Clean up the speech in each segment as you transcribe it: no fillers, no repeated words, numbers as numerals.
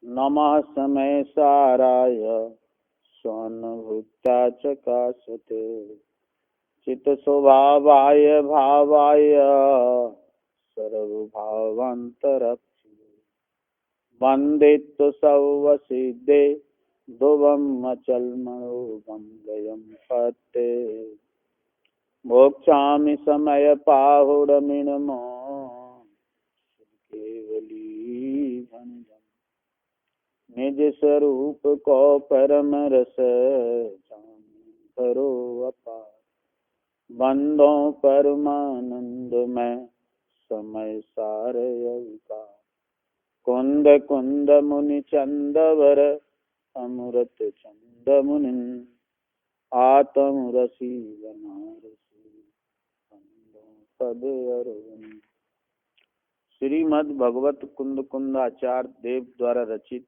नमः समय साराय स्वानुभूत्या चकाशते चित स्वभावाय भावाय सर्वभावान्तरक्षिणे वन्दित सर्वसिद्धे ध्रुवम् अचलमनोरमं गयं पते मोक्षामि समय पाहुरमिनमो केवली भंजन निज स्वरूप को परम रस करो अपार बंदों परमानंद में समय सार अविकार कुंद कुंद मुनि चंदवर अमृत चंद मुनि आत्म रसी बनारसी पद अरविंद। श्रीमद् भगवत कुंद कुंदाचार्य देव द्वारा रचित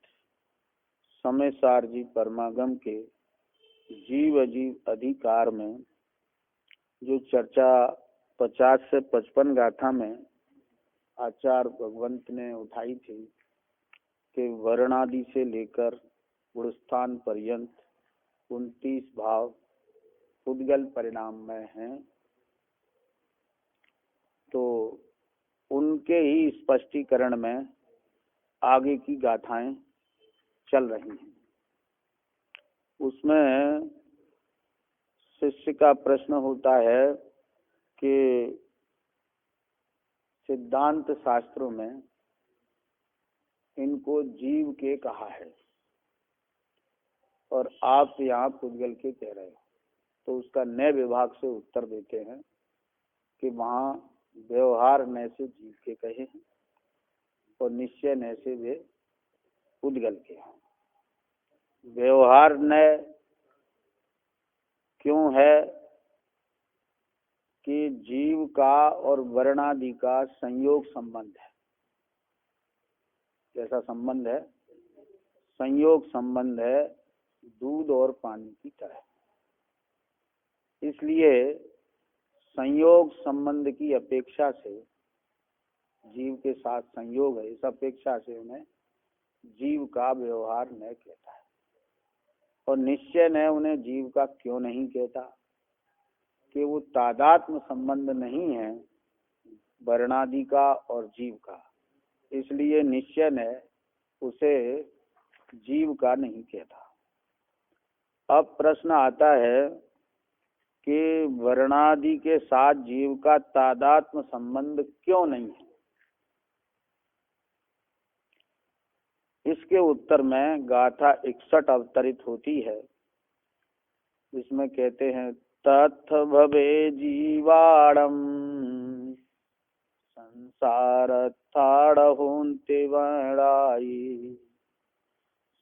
समय सार जी परमागम के जीव जीव अधिकार में जो चर्चा 50 से 55 गाथा में आचार्य भगवंत ने उठाई थी कि वर्णादि से लेकर गुणस्थान पर्यंत 29 भाव उद्गल परिणाम में हैं, तो उनके ही स्पष्टीकरण में आगे की गाथाएं चल रही हैं। उसमें शिष्य का प्रश्न होता है कि सिद्धांत शास्त्रों में इनको जीव के कहा है और आप यहाँ पुद्गल के कह रहे हो, तो उसका नए विभाग से उत्तर देते हैं कि वहाँ व्यवहार नय से जीव के कहे हैं और निश्चय नय से वे पुद्गल के हैं। व्यवहार नय क्यों है कि जीव का और वर्णादि का संयोग संबंध है। कैसा संबंध है? संयोग संबंध है दूध और पानी की तरह। इसलिए संयोग संबंध की अपेक्षा से जीव के साथ संयोग है, इस अपेक्षा से उन्हें जीव का व्यवहार न कहता है। और निश्चय न उन्हें जीव का क्यों नहीं कहता कि वो तादात्म्य संबंध नहीं है वर्णादि का और जीव का, इसलिए निश्चय न उसे जीव का नहीं कहता। अब प्रश्न आता है कि वर्णादि के साथ जीव का तादात्म्य संबंध क्यों नहीं है। इसके उत्तर में गाथा 61 अवतरित होती है। इसमें कहते हैं तथ भवे जीवाणम संसार थाड़होन्ति वर्णाई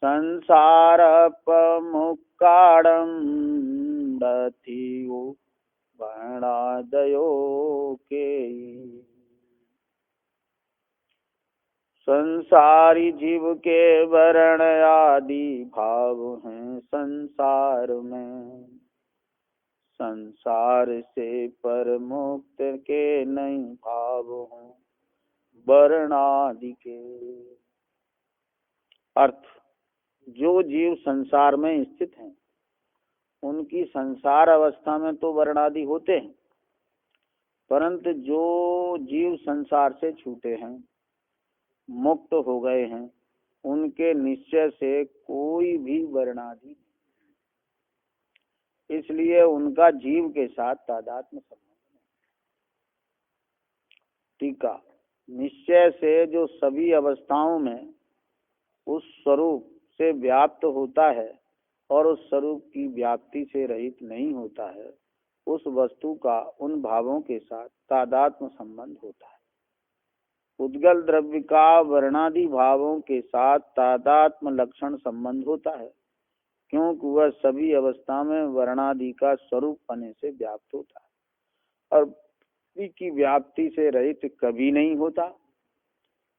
संसार प्रमुखाड़म दथियो वर्णादयो के संसारी जीव के वर्ण आदि भाव हैं संसार में, संसार से पर मुक्त के नहीं भाव हैं वर्णादि के। अर्थ, जो जीव संसार में स्थित हैं उनकी संसार अवस्था में तो वर्णादि होते हैं, परंतु जो जीव संसार से छूटे हैं, मुक्त हो गए हैं, उनके निश्चय से कोई भी वर्णादि नहीं, इसलिए उनका जीव के साथ तादात्म्य संबंध नहीं। टीका, निश्चय से जो सभी अवस्थाओं में उस स्वरूप से व्याप्त होता है और उस स्वरूप की व्याप्ति से रहित नहीं होता है, उस वस्तु का उन भावों के साथ तादात्म्य संबंध होता है। उद्गल द्रव्य का वर्णादि भावों के साथ तादात्म्य लक्षण संबंध होता है, क्योंकि वह सभी अवस्था में वर्णादि का स्वरूप होने से व्याप्त होता है और की व्याप्ति से रहित कभी नहीं होता।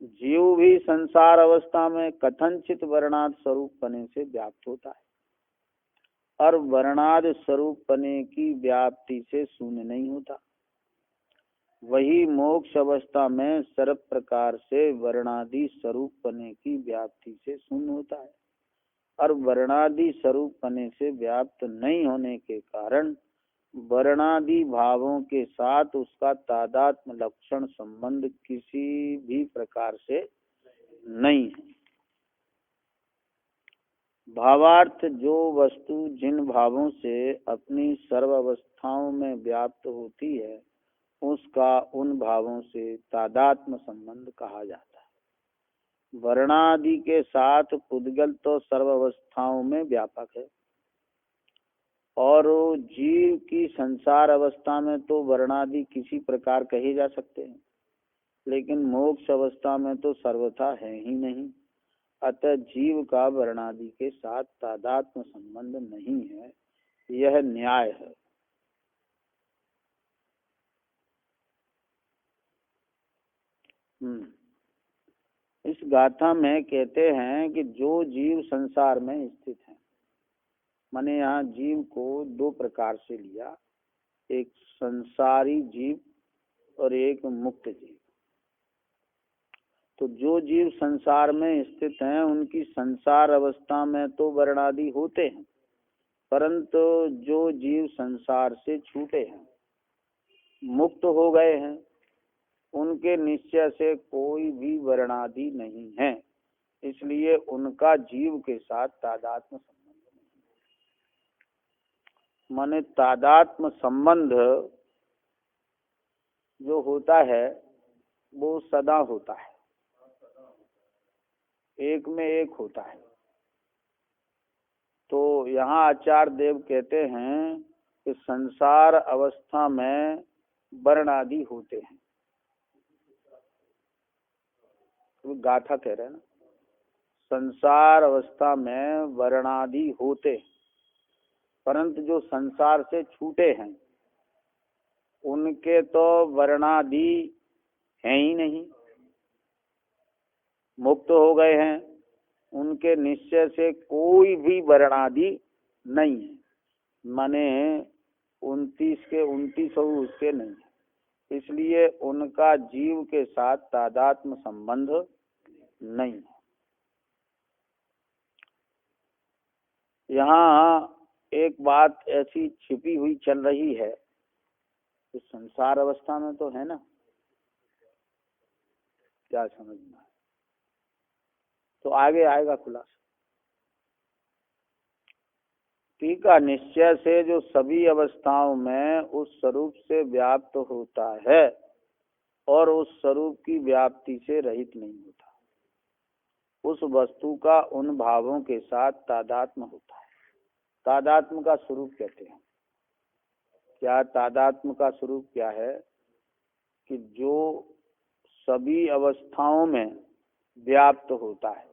जीव भी संसार अवस्था में कथनचित वर्णाद स्वरूप पने से व्याप्त होता है और वर्णाद स्वरूप पने की व्याप्ति से शून्य नहीं होता। वही मोक्ष अवस्था में सर्व प्रकार से वर्णादि स्वरूप पने की व्याप्ति से शून्य होता है, और वर्णादि स्वरूप पने से व्याप्त नहीं होने के कारण वर्णादि भावों के साथ उसका तादात्म्य लक्षण संबंध किसी भी प्रकार से नहीं है। भावार्थ, जो वस्तु जिन भावों से अपनी सर्व अवस्थाओं में व्याप्त होती है उसका उन भावों से तादात्म्य संबंध कहा जाता है। वर्णादि के साथ पुद्गल तो सर्व अवस्थाओं में व्यापक है, और जीव की संसार अवस्था में तो वर्णादि किसी प्रकार कहे जा सकते हैं, लेकिन मोक्ष अवस्था में तो सर्वथा है ही नहीं। अतः जीव का वर्णादि के साथ तादात्म्य संबंध नहीं है, यह न्याय है। इस गाथा में कहते हैं कि जो जीव संसार में स्थित है, माने यहाँ जीव को दो प्रकार से लिया, एक संसारी जीव और एक मुक्त जीव। तो जो जीव संसार में स्थित हैं उनकी संसार अवस्था में तो वर्णादि होते हैं, परंतु जो जीव संसार से छूटे हैं, मुक्त हो गए हैं, उनके निश्चय से कोई भी वर्णादि नहीं है, इसलिए उनका जीव के साथ तादात्म्य संबंध नहीं है। माने तादात्म्य संबंध जो होता है वो सदा होता है, एक में एक होता है। तो यहाँ आचार्य देव कहते हैं कि संसार अवस्था में वर्णादि होते हैं, तो गाथा कह रहे हैं ना, संसार अवस्था में वर्णादि होते, परंतु जो संसार से छूटे हैं उनके तो वर्णादि हैं ही नहीं, मुक्त हो गए हैं, उनके निश्चय से कोई भी वर्णादि नहीं है। माने 29 के 29 उसके नहीं है, इसलिए उनका जीव के साथ तादात्म्य संबंध नहीं है। यहाँ एक बात ऐसी छिपी हुई चल रही है कि संसार अवस्था में तो है ना, क्या समझना है, तो आगे आएगा खुलासा। टीका, निश्चय से जो सभी अवस्थाओं में उस स्वरूप से व्याप्त होता है और उस स्वरूप की व्याप्ति से रहित नहीं होता, उस वस्तु का उन भावों के साथ तादात्म्य होता है। तादात्म्य का स्वरूप कहते हैं क्या? तादात्म्य का स्वरूप क्या है कि जो सभी अवस्थाओं में व्याप्त होता है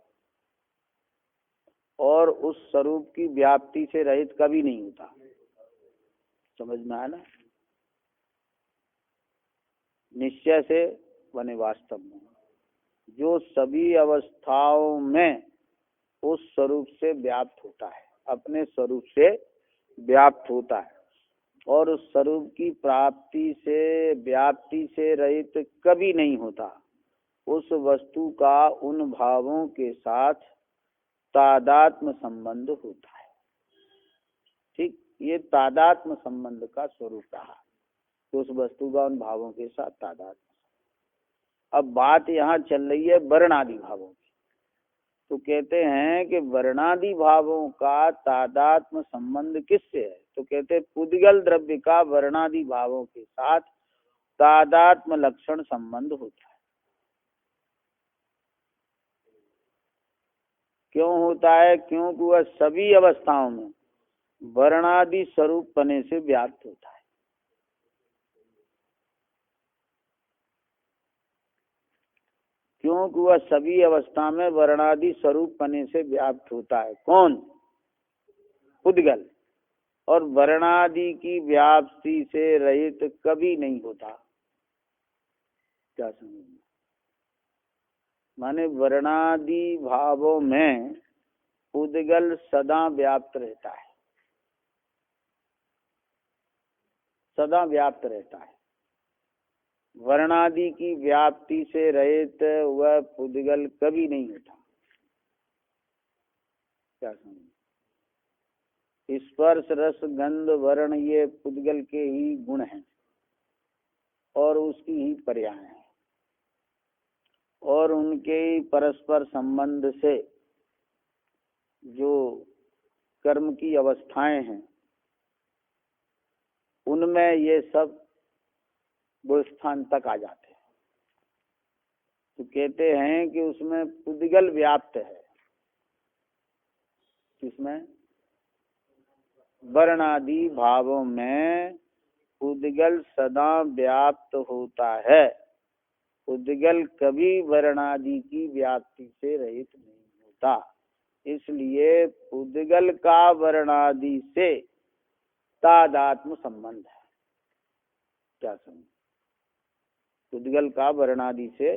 और उस स्वरूप की व्याप्ति से रहित कभी नहीं होता। समझ में आया ना? निश्चय से बने वास्तव में जो सभी अवस्थाओं में उस स्वरूप से व्याप्त होता है, अपने स्वरूप से व्याप्त होता है, और उस स्वरूप की प्राप्ति से व्याप्ति से रहित कभी नहीं होता, उस वस्तु का उन भावों के साथ तादात्म्य संबंध होता है। ठीक, ये तादात्म्य संबंध का स्वरूप रहा, तो उस वस्तु का उन भावों के साथ तादात्म्य। अब बात यहाँ चल रही है वर्णादि भावों की, तो कहते हैं कि वर्णादि भावों का तादात्म्य संबंध किससे है? तो कहते हैं पुद्गल द्रव्य का वर्णादि भावों के साथ तादात्म्य लक्षण संबंध होता है। क्यों होता है? क्योंकि वह सभी अवस्थाओं में वर्णादि स्वरूप पने से व्याप्त होता है। क्योंकि वह सभी अवस्था में वर्णादि स्वरूप पने से व्याप्त होता है। कौन? पुद्गल। और वर्णादि की व्याप्ति से रहित कभी नहीं होता। क्या समझना? माने वर्णादि भावों में पुद्गल सदा व्याप्त रहता है, सदा व्याप्त रहता है। वर्णादि की व्याप्ति से रहित वह पुद्गल कभी नहीं होता। क्या समझ? स्पर्श रस गंध वर्ण ये पुद्गल के ही गुण हैं और उसकी ही पर्याय हैं, और उनके ही परस्पर संबंध से जो कर्म की अवस्थाएं हैं उनमें ये सब गुण स्थान तक आ जाते हैं। तो कहते हैं कि उसमें पुद्गल व्याप्त है। किसमें? वर्णादि भावों में पुद्गल सदा व्याप्त होता है। पुद्गल कभी वर्णादि की व्याप्ति से रहित नहीं होता। इसलिए पुद्गल का वर्णादि से तादात्म्य संबंध है। क्या समझ? पुद्गल का वर्णादि से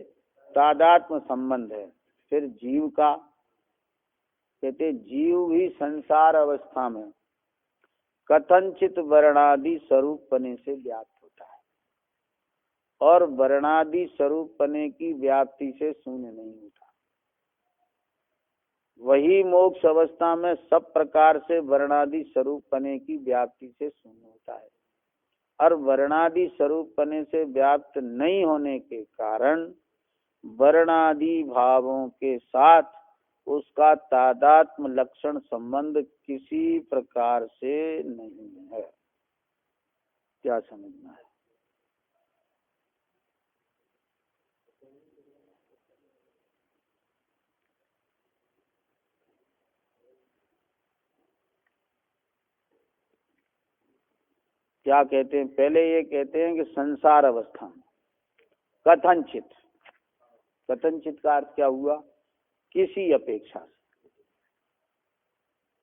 तादात्म्य संबंध है। फिर जीव का कहते जीव भी संसार अवस्था में कथनचित वर्णादि स्वरूप पने से व्याप्त होता है, और वर्णादि स्वरूप पने की व्याप्ति से शून्य नहीं होता। वही मोक्ष अवस्था में सब प्रकार से वर्णादि स्वरूप पने की व्याप्ति से शून्य होता है, और वर्णादि स्वरूप पने से व्याप्त नहीं होने के कारण वर्णादि भावों के साथ उसका तादात्म्य लक्षण संबंध किसी प्रकार से नहीं है। क्या समझना है? क्या कहते हैं? पहले ये कहते हैं कि संसार अवस्था में कथनचित, कथनचित का अर्थ क्या हुआ? किसी अपेक्षा से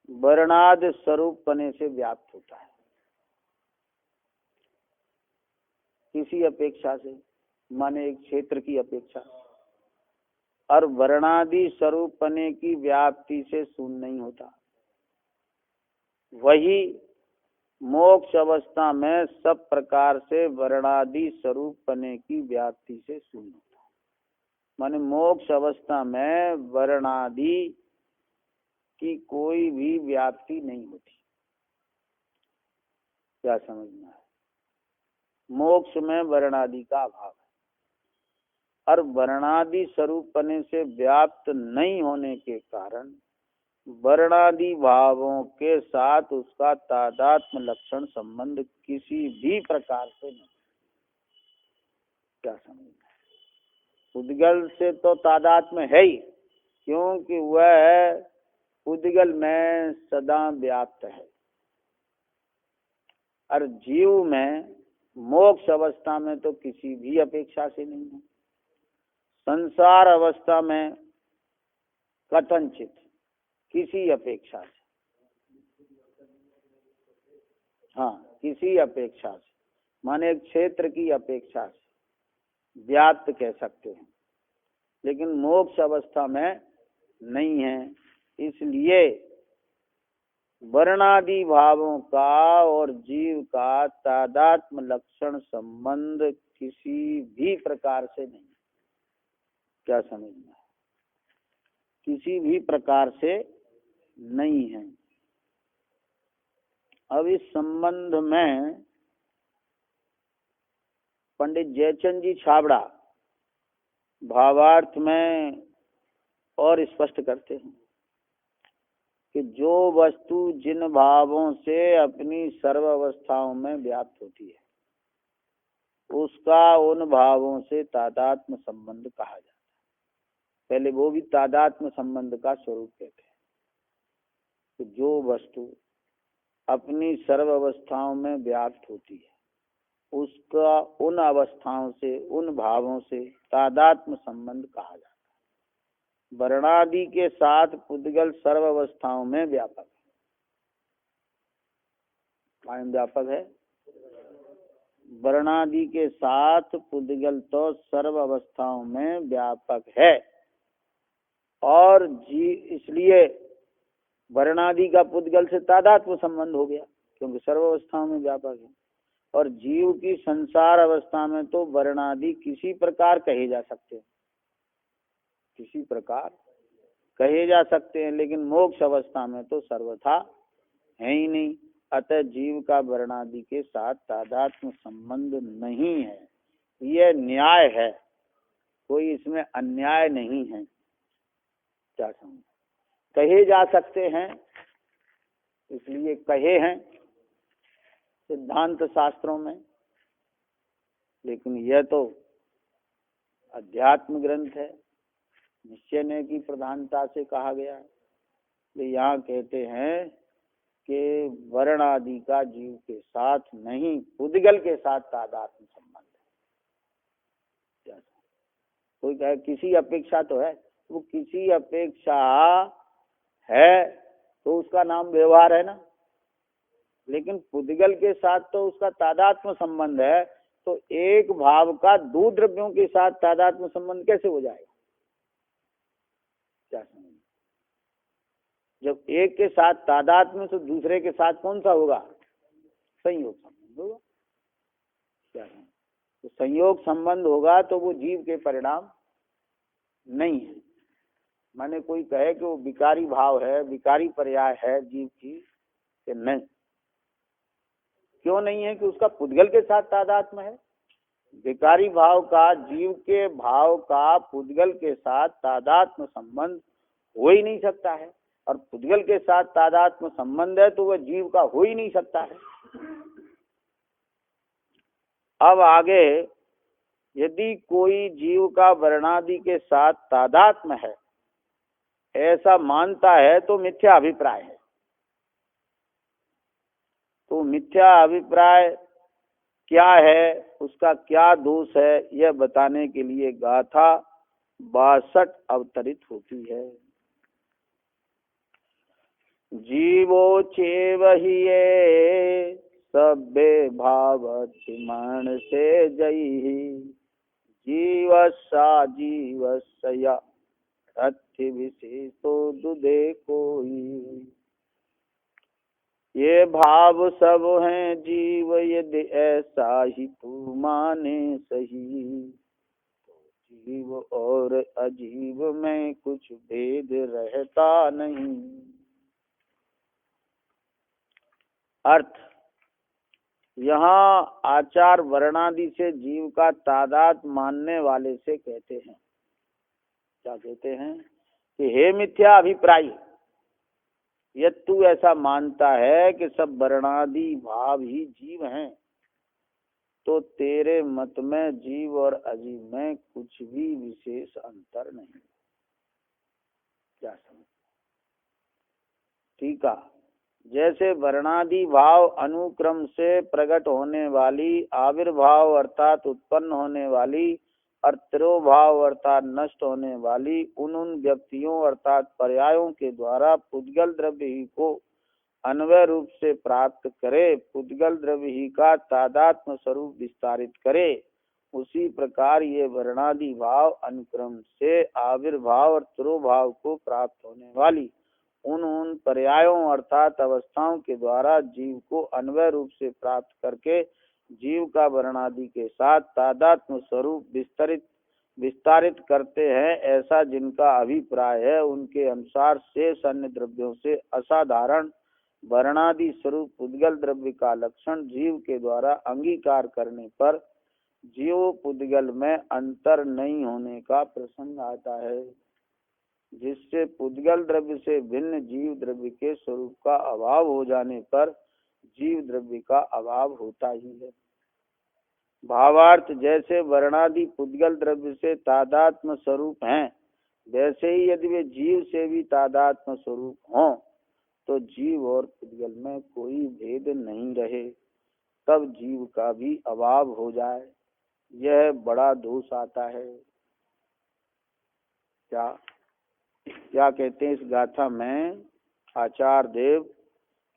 वर्णाद स्वरूप पने से व्याप्त होता है। किसी अपेक्षा से माने एक क्षेत्र की अपेक्षा, और वर्णादि स्वरूप पने की व्याप्ति से शून्य नहीं होता। वही मोक्ष अवस्था में सब प्रकार से वर्णादि स्वरूप पने की व्याप्ति से शून्य होता है। माने मोक्ष अवस्था में वर्णादि की कोई भी व्याप्ति नहीं होती। क्या समझना है? मोक्ष में वर्णादि का अभाव है, और वर्णादि स्वरूप पने से व्याप्त नहीं होने के कारण वर्णादि भावों के साथ उसका तादात्म्य लक्षण संबंध किसी भी प्रकार से नहीं। क्या समझना है? पुद्गल से तो तादात्म्य है ही, क्योंकि वह पुद्गल में सदा व्याप्त है, और जीव में मोक्ष अवस्था में तो किसी भी अपेक्षा से नहीं है। संसार अवस्था में कथनचित किसी अपेक्षा से, हाँ किसी अपेक्षा से माने एक क्षेत्र की अपेक्षा से व्याप्त कह सकते हैं, लेकिन मोक्ष अवस्था में नहीं है। इसलिए वर्णादि भावों का और जीव का तादात्म्य लक्षण संबंध किसी भी प्रकार से नहीं। क्या समझना है? किसी भी प्रकार से नहीं है। अब इस संबंध में पंडित जयचंद जी छाबड़ा भावार्थ में और स्पष्ट करते हैं कि जो वस्तु जिन भावों से अपनी सर्व अवस्थाओं में व्याप्त होती है उसका उन भावों से तादात्म्य संबंध कहा जाता है। पहले वो भी तादात्म्य संबंध का स्वरूप कहते हैं कि जो वस्तु अपनी सर्व अवस्थाओं में व्याप्त होती है उसका उन अवस्थाओं से उन भावों से तादात्म्य संबंध कहा जाता है। वर्णादि के साथ पुद्गल सर्व अवस्थाओं में व्यापक है। कायम व्यापक है। वर्णादि के साथ पुद्गल तो सर्व अवस्थाओं में व्यापक है, और इसलिए वर्णादि का पुद्गल से तादात्म्य संबंध हो गया, क्योंकि सर्व अवस्थाओं में व्यापक है। और जीव की संसार अवस्था में तो वर्णादि किसी प्रकार कहे जा सकते हैं, किसी प्रकार कहे जा सकते हैं, लेकिन मोक्ष अवस्था में तो सर्वथा है ही नहीं। अतः जीव का वर्णादि के साथ तादात्म्य संबंध नहीं है, यह न्याय है, कोई इसमें अन्याय नहीं है। क्या समझ, कहे जा सकते हैं इसलिए कहे हैं सिद्धांत शास्त्रों में, लेकिन यह तो अध्यात्म ग्रंथ है, निश्चय ने की प्रधानता से कहा गया है। तो यहाँ कहते हैं कि वर्ण आदि का जीव के साथ नहीं, पुद्गल के साथ तादात्म्य संबंध है। कोई कहे किसी अपेक्षा तो है, वो किसी अपेक्षा है तो उसका नाम व्यवहार है ना, लेकिन पुद्गल के साथ तो उसका तादात्म्य संबंध है। तो एक भाव का दो द्रव्यों के साथ तादात्म्य संबंध कैसे हो जाएगा? क्या समझ, जब एक के साथ तादात्म्य तो दूसरे के साथ कौन सा होगा? संयोग संबंध होगा। क्या है? तो संयोग संबंध होगा तो वो जीव के परिणाम नहीं है। माने कोई कहे कि वो विकारी भाव है, विकारी पर्याय है जीव की, कि नहीं, क्यों नहीं है? कि उसका पुद्गल के साथ तादात्म्य है। विकारी भाव का जीव के भाव का पुद्गल के साथ तादात्म्य संबंध हो ही नहीं सकता है, और पुद्गल के साथ तादात्म्य संबंध है तो वह जीव का हो ही नहीं सकता है। अब आगे, यदि कोई जीव का वर्णादि के साथ तादात्म्य है ऐसा मानता है तो मिथ्या अभिप्राय है। तो मिथ्या अभिप्राय क्या है, उसका क्या दोष है, यह बताने के लिए गाथा 62 अवतरित होती है। जीवो चेव ही ये सभ्य भावतिमण से जई, जीवसा जीवस्य रथि विशेषो दुदे कोई। ये भाव सब हैं जीव यदि ऐसा ही तू माने सही, तो जीव और अजीव में कुछ भेद रहता नहीं। अर्थ, यहाँ आचार वर्णादि से जीव का तादाद मानने वाले से कहते हैं, क्या कहते हैं? कि हे मिथ्या अभिप्राय, यदि तू ऐसा मानता है कि सब वर्णादि भाव ही जीव हैं, तो तेरे मत में जीव और अजीव में कुछ भी विशेष अंतर नहीं। क्या समझ? ठीक है। जैसे वर्णादि भाव अनुक्रम से प्रकट होने वाली, आविर्भाव अर्थात उत्पन्न होने वाली, और तिरोभाव अर्थात नष्ट होने वाली उन व्यक्तियों अर्थात पर्यायों के द्वारा पुद्गल द्रव्य ही को अन्वय रूप से प्राप्त करे, पुद्गल द्रव्य ही का तादात्म्य स्वरूप विस्तारित करे, उसी प्रकार ये वर्णादि भाव अनुक्रम से आविर्भाव और तिरोभाव को प्राप्त होने वाली उन पर्यायों अर्थात अवस्थाओं के द्वारा जीव को अन्वय रूप से प्राप्त करके जीव का वर्णादि के साथ तादात्म्य स्वरूप विस्तारित करते हैं, ऐसा जिनका अभिप्राय है, उनके अनुसार शेष अन्य द्रव्यों से असाधारण वर्णादि स्वरूप पुद्गल द्रव्य का लक्षण जीव के द्वारा अंगीकार करने पर जीव पुद्गल में अंतर नहीं होने का प्रसंग आता है, जिससे पुद्गल द्रव्य से भिन्न जीव द्रव्य के स्वरूप का अभाव हो जाने पर जीव द्रव्य का अभाव होता ही है। भावार्थ, जैसे वर्णादि पुद्गल द्रव्य से तादात्म्य स्वरूप हैं, वैसे ही यदि वे जीव से भी तादात्म्य स्वरूप हों तो जीव और पुद्गल में कोई भेद नहीं रहे, तब जीव का भी अभाव हो जाए, यह बड़ा दोष आता है। क्या कहते हैं इस गाथा में आचार्य देव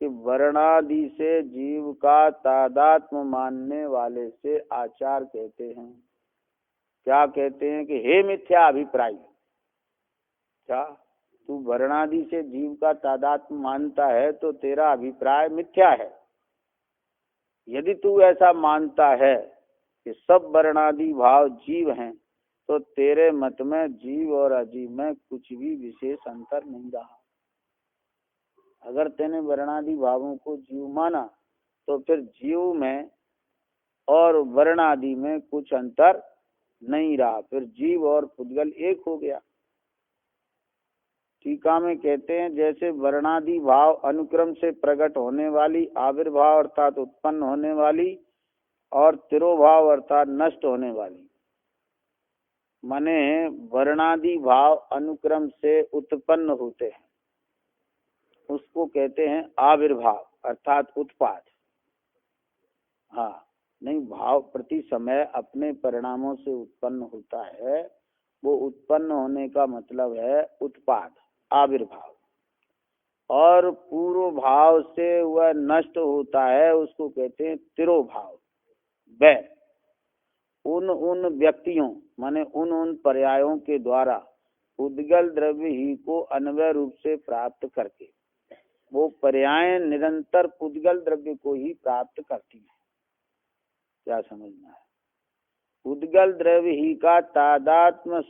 कि वर्णादि से जीव का तादात्म्य मानने वाले से आचार्य कहते हैं, क्या कहते हैं? कि हे मिथ्या अभिप्राय, क्या तू वर्णादि से जीव का तादात्म्य मानता है तो तेरा अभिप्राय मिथ्या है। यदि तू ऐसा मानता है कि सब वर्णादि भाव जीव हैं, तो तेरे मत में जीव और अजीव में कुछ भी विशेष अंतर नहीं रहा। अगर तेने वर्णादि भावों को जीव माना तो फिर जीव में और वर्णादि में कुछ अंतर नहीं रहा, फिर जीव और पुद्गल एक हो गया। टीका में कहते हैं, जैसे वर्णादि भाव अनुक्रम से प्रकट होने वाली, आविर्भाव अर्थात उत्पन्न होने वाली, और तिरोभाव अर्थात नष्ट होने वाली, माने वर्णादि भाव अनुक्रम से उत्पन्न होते हैं, उसको कहते हैं आविर्भाव अर्थात उत्पाद। हाँ, नहीं, भाव प्रति समय अपने परिणामों से उत्पन्न होता है, वो उत्पन्न होने का मतलब है उत्पाद, आविर्भाव। और पूर्व भाव से वह नष्ट होता है, उसको कहते हैं तिरोभाव। वह उन व्यक्तियों माने उन पर्यायों के द्वारा उद्गल द्रव्य ही को अन्वय रूप से प्राप्त करके, वो पर्याय निरंतर उद्गल द्रव्य को ही प्राप्त करती है। क्या समझना है? उद्गल द्रव्य ही का तादात्म्य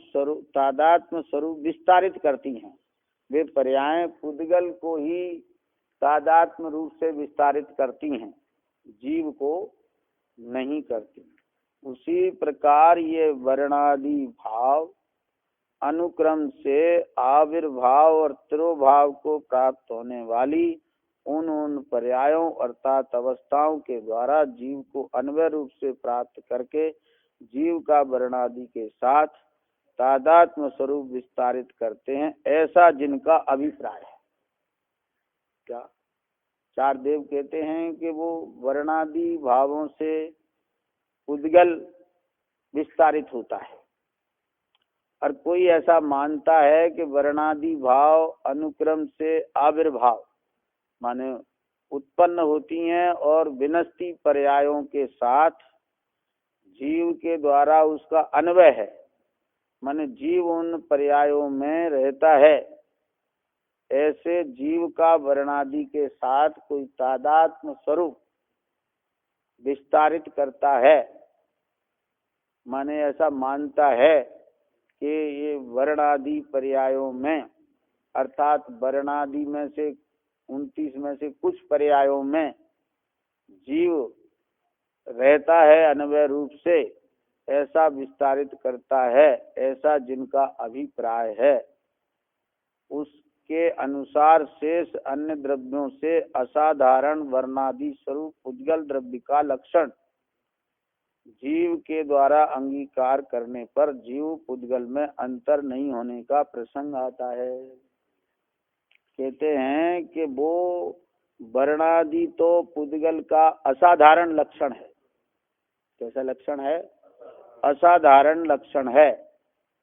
स्वरूप विस्तारित करती हैं। वे पर्याय उद्गल को ही तादात्म्य रूप से विस्तारित करती हैं, जीव को नहीं करती। उसी प्रकार ये वर्णादि भाव अनुक्रम से आविर्भाव और तिरोभाव को प्राप्त होने वाली उन पर्यायों अर्थात अवस्थाओं के द्वारा जीव को अन्वय रूप से प्राप्त करके जीव का वर्णादि के साथ तादात्म्य स्वरूप विस्तारित करते हैं, ऐसा जिनका अभिप्राय है। क्या चार देव कहते हैं कि वो वर्णादि भावों से उद्गल विस्तारित होता है, और कोई ऐसा मानता है कि वर्णादि भाव अनुक्रम से आविर्भाव माने उत्पन्न होती हैं और विनष्टि पर्यायों के साथ जीव के द्वारा उसका अन्वय है, माने जीव उन पर्यायों में रहता है। ऐसे जीव का वर्णादि के साथ कोई तादात्म्य स्वरूप विस्तारित करता है, माने ऐसा मानता है कि ये वर्णादि पर्यायों में अर्थात वर्णादि में से 29 में से कुछ पर्यायों में जीव रहता है अन्वय रूप से, ऐसा विस्तारित करता है, ऐसा जिनका अभिप्राय है। उसके अनुसार शेष अन्य द्रव्यों से असाधारण वर्णादि स्वरूप उद्गल द्रव्य का लक्षण जीव के द्वारा अंगीकार करने पर जीव उद्गल में अंतर नहीं होने का प्रसंग आता है। कहते हैं कि वो वर्णादि तो पुद्गल का असाधारण लक्षण है। कैसा लक्षण है? असाधारण लक्षण है,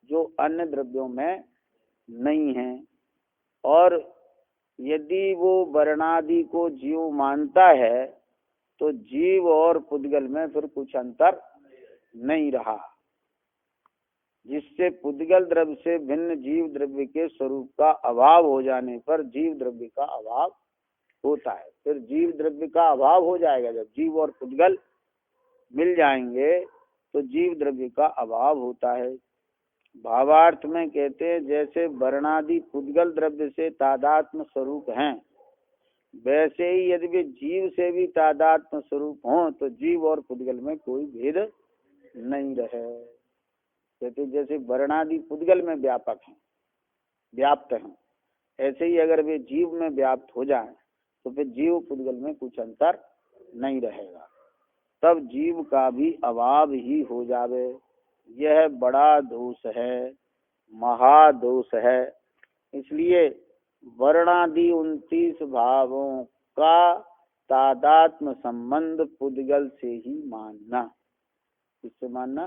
जो अन्य द्रव्यों में नहीं है। और यदि वो वर्णादि को जीव मानता है तो जीव और पुद्गल में फिर कुछ अंतर नहीं रहा, जिससे पुद्गल द्रव्य से भिन्न जीव द्रव्य के स्वरूप का अभाव हो जाने पर जीव द्रव्य का अभाव होता है। फिर जीव द्रव्य का अभाव हो जाएगा, जब जीव और पुद्गल मिल जाएंगे तो जीव द्रव्य का अभाव होता है। भावार्थ में कहते हैं, जैसे वर्णादि पुद्गल द्रव्य से तादात्म्य स्वरूप हैं, वैसे ही यदि वे जीव से भी तादात्म्य स्वरूप हों तो जीव और पुद्गल में कोई भेद नहीं रहे। कहते जैसे वर्णादि पुद्गल में व्यापक हैं, व्याप्त हैं, ऐसे ही अगर वे जीव में व्याप्त हो जाएं तो फिर जीव पुद्गल में कुछ अंतर नहीं रहेगा, तब जीव का भी अभाव ही हो जावे। यह बड़ा दोष है, महादोष है। इसलिए वर्णादि 29 भावों का तादात्म्य संबंध पुद्गल से ही मानना। किससे मानना?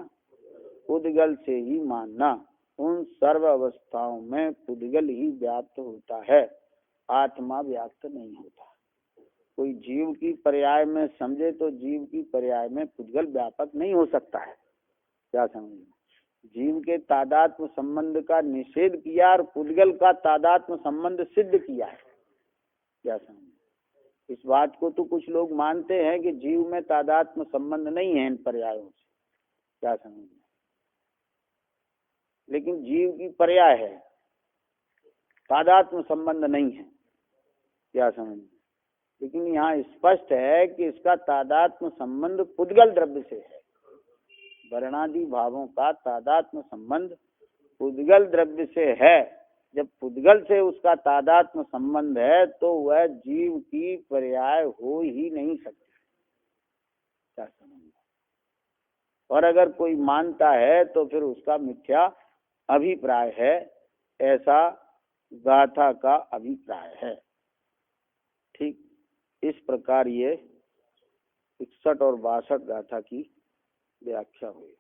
पुद्गल से ही मानना। उन सर्व अवस्थाओं में पुद्गल ही व्याप्त होता है, आत्मा व्याप्त नहीं होता। कोई जीव की पर्याय में समझे तो जीव की पर्याय में पुद्गल व्यापक नहीं हो सकता है। क्या समझ? जीव के तादात्म्य संबंध का निषेध किया और पुद्गल का तादात्म्य संबंध सिद्ध किया है। क्या समझ? इस बात को तो कुछ लोग मानते हैं कि जीव में तादात्म्य संबंध नहीं है इन पर्यायों से, क्या समझ, लेकिन जीव की पर्याय है, तादात्म्य संबंध नहीं है, क्या समझ। लेकिन यहाँ स्पष्ट है कि इसका तादात्म्य संबंध पुद्गल द्रव्य से है। वर्णादि भावों का तादात्म्य संबंध पुद्गल द्रव्य से है। जब पुद्गल से उसका तादात्म्य संबंध है तो वह जीव की पर्याय हो ही नहीं सकती, क्या समझ। और अगर कोई मानता है तो फिर उसका मिथ्या अभिप्राय है, ऐसा गाथा का अभिप्राय है। ठीक इस प्रकार ये 61 और 62 गाथा की व्याख्या हुई।